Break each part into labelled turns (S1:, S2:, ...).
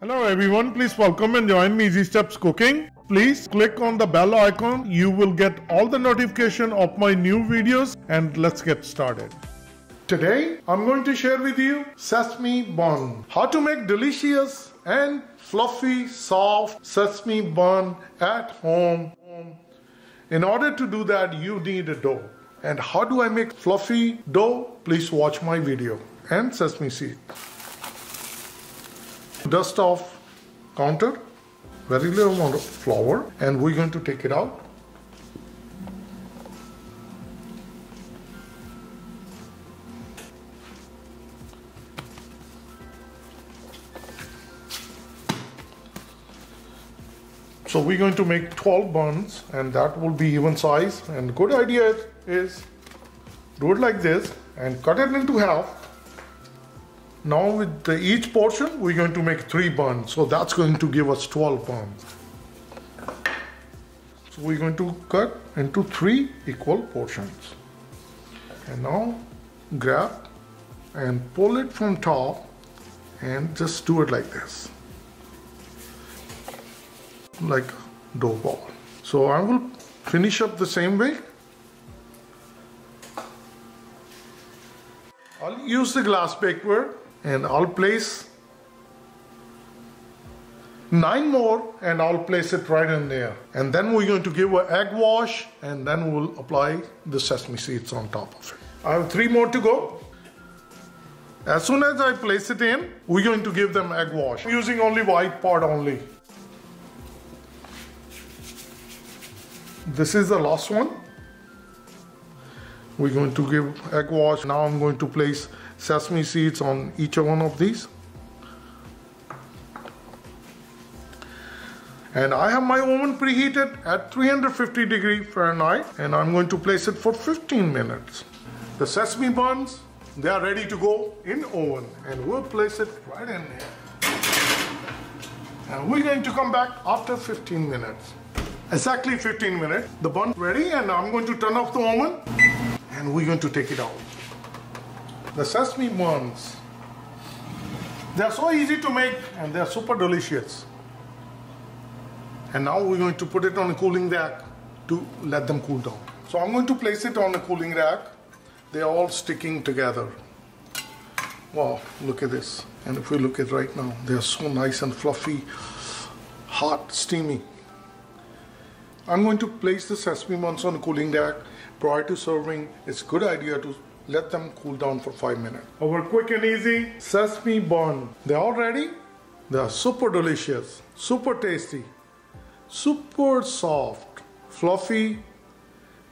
S1: Hello everyone, please welcome and join me Easy Steps Cooking. Please click on the bell icon. You will get all the notification of my new videos, and let's get started. Today I'm going to share with you sesame bun. How to make delicious and fluffy soft sesame bun at home. In order to do that, you need a dough. And how do I make fluffy dough? Please watch my video. And sesame seed. Dust off counter, very little amount of flour, and we're going to take it out. So we're going to make 12 buns, and that will be even size. And good idea is do it like this and cut it into half. Now with each portion, we're going to make 3 buns. So that's going to give us 12 buns. So we're going to cut into 3 equal portions. And now grab and pull it from top and just do it like this. Like dough ball. So I will finish up the same way. I'll use the glass bakeware. And I'll place 9 more, and I'll place it right in there. And then we're going to give an egg wash, and then we'll apply the sesame seeds on top of it. I have 3 more to go. As soon as I place it in, we're going to give them egg wash. I'm using only white part only. This is the last one. We're going to give egg wash. Now I'm going to place sesame seeds on each one of these. And I have my oven preheated at 350 degrees Fahrenheit, and I'm going to place it for 15 minutes. The sesame buns, they are ready to go in oven, and we'll place it right in there. And we're going to come back after 15 minutes. Exactly 15 minutes. The bun ready, and I'm going to turn off the oven, and we're going to take it out. The sesame buns, they are so easy to make, and they are super delicious. And now we're going to put it on a cooling rack to let them cool down. So I'm going to place it on a cooling rack. They are all sticking together. Wow, look at this. And if we look at right now, they are so nice and fluffy, hot, steamy. I'm going to place the sesame buns on a cooling rack. Prior to serving, it's a good idea to let them cool down for 5 minutes. Our quick and easy sesame bun. They're all ready. They are super delicious, super tasty, super soft, fluffy.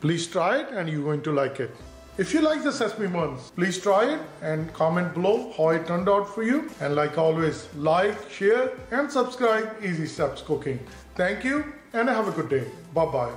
S1: Please try it and you're going to like it. If you like the sesame buns, please try it and comment below how it turned out for you. And like always, like, share and subscribe Easy Steps Cooking. Thank you and have a good day. Bye-bye.